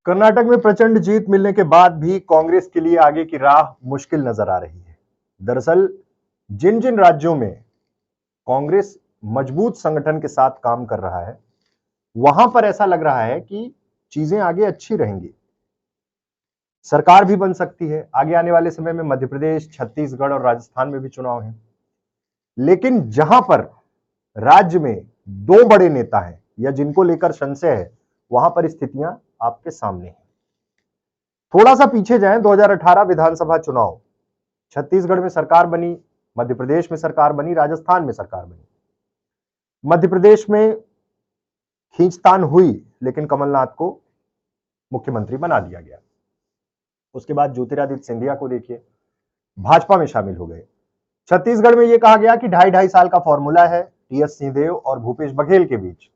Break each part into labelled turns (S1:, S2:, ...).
S1: कर्नाटक में प्रचंड जीत मिलने के बाद भी कांग्रेस के लिए आगे की राह मुश्किल नजर आ रही है। दरअसल जिन जिन राज्यों में कांग्रेस मजबूत संगठन के साथ काम कर रहा है, वहां पर ऐसा लग रहा है कि चीजें आगे अच्छी रहेंगी, सरकार भी बन सकती है। आगे आने वाले समय में मध्य प्रदेश, छत्तीसगढ़ और राजस्थान में भी चुनाव है। लेकिन जहां पर राज्य में दो बड़े नेता हैं या जिनको लेकर संशय है, वहां पर स्थितियां आपके सामने हैं। थोड़ा सा पीछे जाएं, 2018 विधानसभा चुनाव, छत्तीसगढ़ में सरकार बनी, मध्य प्रदेश में सरकार बनी, राजस्थान में सरकार बनी। मध्य प्रदेश में खींचतान हुई, लेकिन कमलनाथ को मुख्यमंत्री बना दिया गया। उसके बाद ज्योतिरादित्य सिंधिया को देखिए, भाजपा में शामिल हो गए। छत्तीसगढ़ में यह कहा गया कि 2.5 साल का फॉर्मूला है, टीएस सिंहदेव और भूपेश बघेल के बीच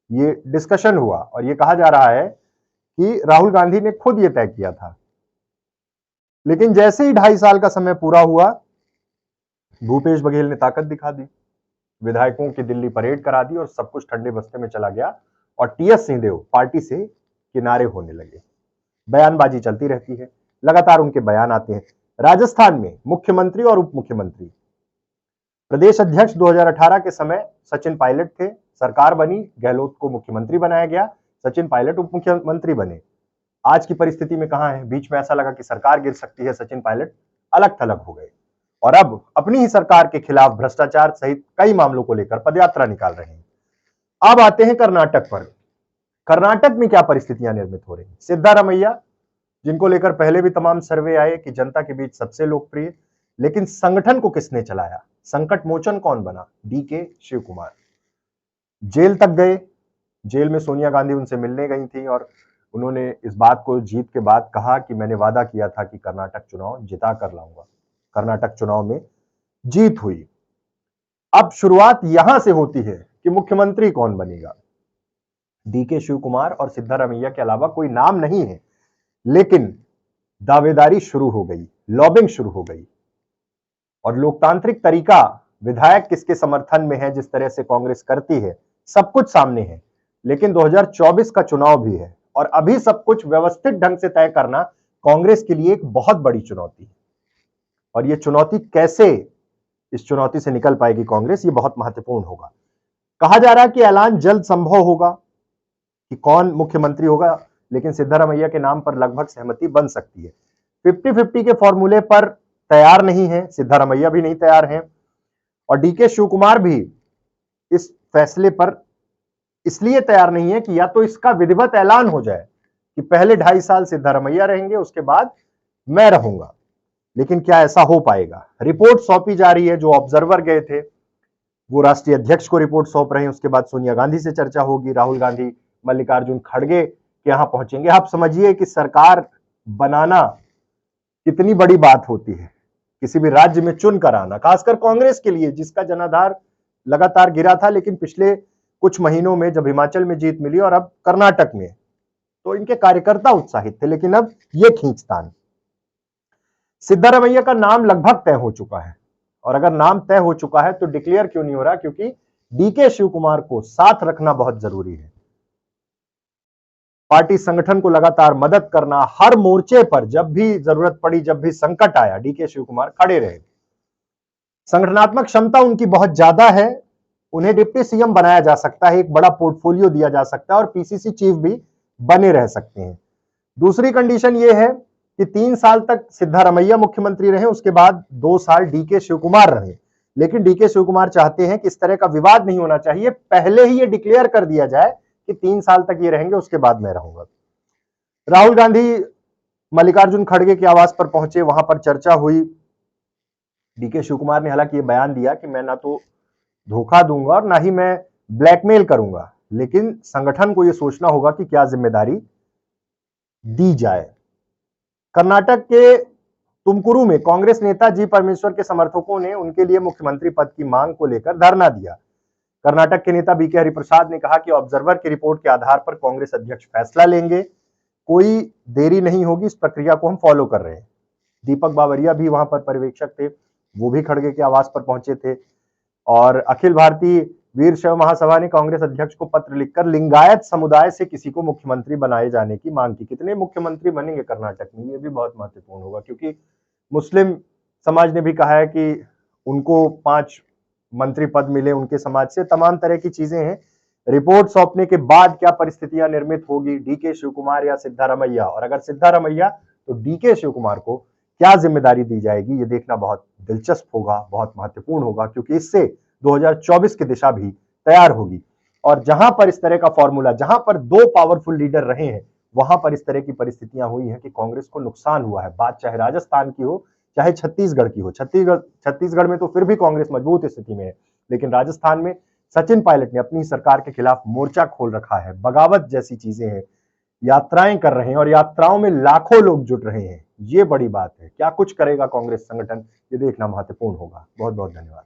S1: ये डिस्कशन हुआ और यह कहा जा रहा है कि राहुल गांधी ने खुद यह तय किया था। लेकिन जैसे ही 2.5 साल का समय पूरा हुआ, भूपेश बघेल ने ताकत दिखा दी, विधायकों की दिल्ली परेड करा दी और सब कुछ ठंडे बस्ते में चला गया और टीएस सिंहदेव पार्टी से किनारे होने लगे। बयानबाजी चलती रहती है, लगातार उनके बयान आते हैं। राजस्थान में मुख्यमंत्री और उप मुख्यमंत्री, प्रदेश अध्यक्ष 2018 के समय सचिन पायलट थे, सरकार बनी, गहलोत को मुख्यमंत्री बनाया गया, सचिन पायलट उप मुख्यमंत्री बने। आज की परिस्थिति में कहां है? बीच में ऐसा लगा कि सरकार गिर सकती है, सचिन पायलट अलग थलग हो गए और अब अपनी ही सरकार के खिलाफ भ्रष्टाचार सहित कई मामलों को लेकर पदयात्रा निकाल रहे हैं। अब आते हैं कर्नाटक पर। कर्नाटक में क्या परिस्थितियां निर्मित हो रही? सिद्धारमैया, जिनको लेकर पहले भी तमाम सर्वे आए कि जनता के बीच सबसे लोकप्रिय, लेकिन संगठन को किसने चलाया? संकट मोचन कौन बना? डीके शिव कुमार जेल तक गए। जेल में सोनिया गांधी उनसे मिलने गई थी और उन्होंने इस बात को जीत के बाद कहा कि मैंने वादा किया था कि कर्नाटक चुनाव जिता कर लाऊंगा। कर्नाटक चुनाव में जीत हुई। अब शुरुआत यहां से होती है कि मुख्यमंत्री कौन बनेगा। डीके शिव कुमार और सिद्धारमैया के अलावा कोई नाम नहीं है, लेकिन दावेदारी शुरू हो गई, लॉबिंग शुरू हो गई और लोकतांत्रिक तरीका, विधायक किसके समर्थन में है, जिस तरह से कांग्रेस करती है, सब कुछ सामने है। लेकिन 2024 का चुनाव भी है और अभी सब कुछ व्यवस्थित ढंग से तय करना कांग्रेस के लिए एक बहुत बड़ी चुनौती है। और यह चुनौती कैसे, इस चुनौती से निकल पाएगी कांग्रेस, ये बहुत महत्वपूर्ण होगा। कहा जा रहा है कि ऐलान जल्द संभव होगा कि कौन मुख्यमंत्री होगा, लेकिन सिद्धारमैया के नाम पर लगभग सहमति बन सकती है। 50-50 के फॉर्मूले पर तैयार नहीं है, सिद्धारमैया भी नहीं तैयार हैं और डीके शिव कुमार भी इस फैसले पर इसलिए तैयार नहीं है कि या तो इसका विधिवत ऐलान हो जाए कि पहले 2.5 साल सिद्धारमैया रहेंगे, उसके बाद मैं रहूंगा। लेकिन क्या ऐसा हो पाएगा? रिपोर्ट सौंपी जा रही है। जो ऑब्जर्वर गए थे वो राष्ट्रीय अध्यक्ष को रिपोर्ट सौंप रहे हैं। उसके बाद सोनिया गांधी से चर्चा होगी, राहुल गांधी मल्लिकार्जुन खड़गे के यहां पहुंचेंगे। आप समझिए कि सरकार बनाना कितनी बड़ी बात होती है, किसी भी राज्य में चुन कर आना, खासकर कांग्रेस के लिए जिसका जनाधार लगातार गिरा था। लेकिन पिछले कुछ महीनों में जब हिमाचल में जीत मिली और अब कर्नाटक में, तो इनके कार्यकर्ता उत्साहित थे। लेकिन अब यह खींचतान, सिद्धारमैया का नाम लगभग तय हो चुका है और अगर नाम तय हो चुका है तो डिक्लेयर क्यों नहीं हो रहा? क्योंकि डीके शिव कुमार को साथ रखना बहुत जरूरी है। पार्टी संगठन को लगातार मदद करना, हर मोर्चे पर जब भी जरूरत पड़ी, जब भी संकट आया, डीके शिव कुमार खड़े रहे। संगठनात्मक क्षमता उनकी बहुत ज्यादा है, उन्हें डिप्टी सीएम बनाया जा सकता है, एक बड़ा पोर्टफोलियो दिया जा सकता है और पीसीसी चीफ भी बने रह सकते हैं। दूसरी कंडीशन यह है कि 3 साल तक सिद्धारमैया मुख्यमंत्री रहे, उसके बाद 2 साल डीके शिव कुमार रहे। लेकिन डीके शिव कुमार चाहते हैं कि इस तरह का विवाद नहीं होना चाहिए, पहले ही ये डिक्लेयर कर दिया जाए कि 3 साल तक ये रहेंगे, उसके बाद मैं रहूंगा। राहुल गांधी मल्लिकार्जुन खड़गे के आवास पर पहुंचे, वहां पर चर्चा हुई। डीके शिव कुमार ने हालांकि ये बयान दिया कि मैं ना तो धोखा दूंगा और ना ही मैं ब्लैकमेल करूंगा, लेकिन संगठन को यह सोचना होगा कि क्या जिम्मेदारी दी जाए। कर्नाटक के तुमकुरू में कांग्रेस नेता जी परमेश्वर के समर्थकों ने उनके लिए मुख्यमंत्री पद की मांग को लेकर धरना दिया। कर्नाटक के नेता बीके हरिप्रसाद ने कहा कि ऑब्जर्वर की रिपोर्ट के आधार पर कांग्रेस अध्यक्ष फैसला लेंगे, कोई देरी नहीं होगी, इस प्रक्रिया को हम फॉलो कर रहे हैं। दीपक बावरिया भी वहां पर पर्यवेक्षक थे, वो भी खड़गे के आवास पर पहुंचे थे और अखिल भारतीय वीर शैव महासभा ने कांग्रेस अध्यक्ष को पत्र लिखकर लिंगायत समुदाय से किसी को मुख्यमंत्री बनाए जाने की मांग की। कितने मुख्यमंत्री बनेंगे कर्नाटक में, ये भी बहुत महत्वपूर्ण होगा, क्योंकि मुस्लिम समाज ने भी कहा है कि उनको 5 मंत्री पद मिले उनके समाज से। तमाम तरह की चीजें हैं। रिपोर्ट सौंपने के बाद क्या परिस्थितियां निर्मित होगी, डीके शिवकुमार या सिद्धारमैया, और अगर सिद्धारमैया तो डीके शिवकुमार को क्या जिम्मेदारी दी जाएगी, ये देखना बहुत दिलचस्प होगा, बहुत महत्वपूर्ण होगा, क्योंकि इससे 2024 की दिशा भी तैयार होगी। और जहां पर इस तरह का फॉर्मूला, जहां पर 2 पावरफुल लीडर रहे हैं, वहां पर इस तरह की परिस्थितियां हुई हैं कि कांग्रेस को नुकसान हुआ है। बात चाहे राजस्थान की हो, चाहे छत्तीसगढ़ की हो। छत्तीसगढ़ में तो फिर भी कांग्रेस मजबूत स्थिति में है, लेकिन राजस्थान में सचिन पायलट ने अपनी सरकार के खिलाफ मोर्चा खोल रखा है, बगावत जैसी चीजें हैं, यात्राएं कर रहे हैं और यात्राओं में लाखों लोग जुट रहे हैं। ये बड़ी बात है। क्या कुछ करेगा कांग्रेस संगठन, ये देखना महत्वपूर्ण होगा। बहुत बहुत धन्यवाद।